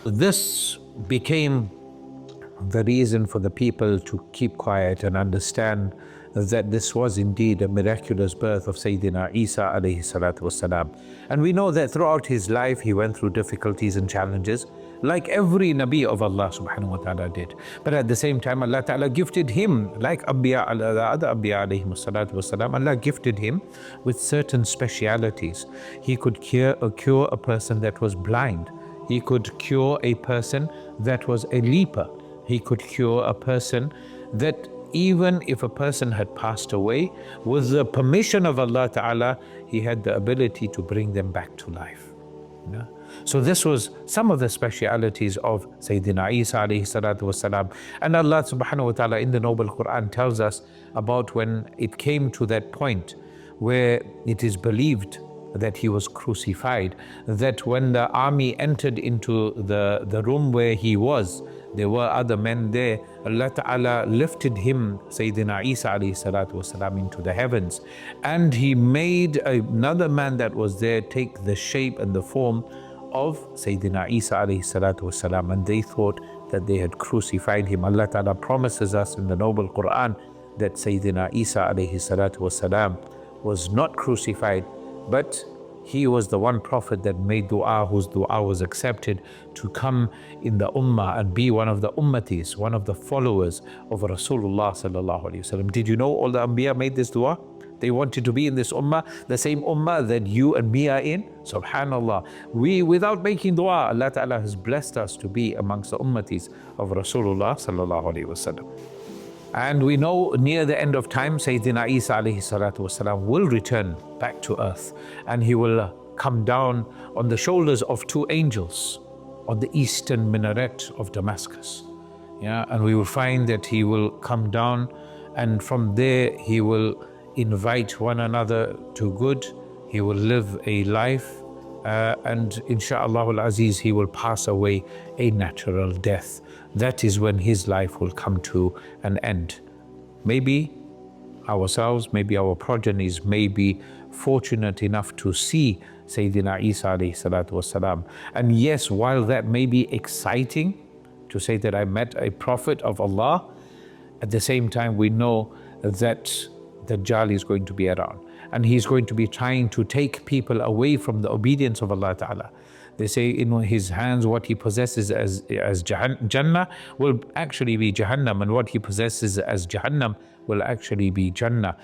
This became the reason for the people to keep quiet and understand that this was indeed a miraculous birth of Sayyidina Isa alayhi salatu wasalam. And we know that throughout his life he went through difficulties and challenges like every Nabi of Allah subhanahu wa ta'ala did. But at the same time Allah ta'ala gifted him, like Anbiya, other Anbiya alayhi salatu wasalam, Allah gifted him with certain specialities. He could cure a person that was blind. He could cure a person that was a leper. He could cure a person that even if a person had passed away, with the permission of Allah Ta'ala, he had the ability to bring them back to life. So this was some of the specialities of Sayyidina Isa alayhi salatu wasalam. And Allah subhanahu wa ta'ala in the Noble Quran tells us about when it came to that point where it is believed that he was crucified, that when the army entered into the room where he was, there were other men there. Allah Ta'ala lifted him, Sayyidina Isa alayhi salatu wasalam, into the heavens, and he made another man that was there take the shape and the form of Sayyidina Isa alayhi salatu wasalam, and they thought that they had crucified him. Allah Ta'ala promises us in the Noble Quran that Sayyidina Isa alayhi salatu wasalam was not crucified, but he was the one prophet that made dua, whose dua was accepted, to come in the ummah and be one of the ummatis, one of the followers of Rasulullah sallallahu alaihi wasallam. Did you know all the Anbiya made this dua? They wanted to be in this ummah, the same ummah that you and me are in. Subhanallah. We, without making dua, Allah Ta'ala has blessed us to be amongst the ummatis of Rasulullah sallallahu alaihi wasallam. And we know near the end of time, Sayyidina Isa alayhi salatu wasalam will return back to earth, and he will come down on the shoulders of two angels on the eastern minaret of Damascus. And we will find that he will come down, and from there he will invite one another to good. He will live a life, and insha'Allah al-Aziz, he will pass away a natural death. That is when his life will come to an end. Maybe ourselves, maybe our progenies may be fortunate enough to see Sayyidina Isa alayhi salatu wasalam. And yes, while that may be exciting to say that I met a prophet of Allah, at the same time we know that Dajjal is going to be around, and he's going to be trying to take people away from the obedience of Allah Ta'ala. They say in his hands what he possesses as Jannah will actually be Jahannam, and what he possesses as Jahannam will actually be Jannah.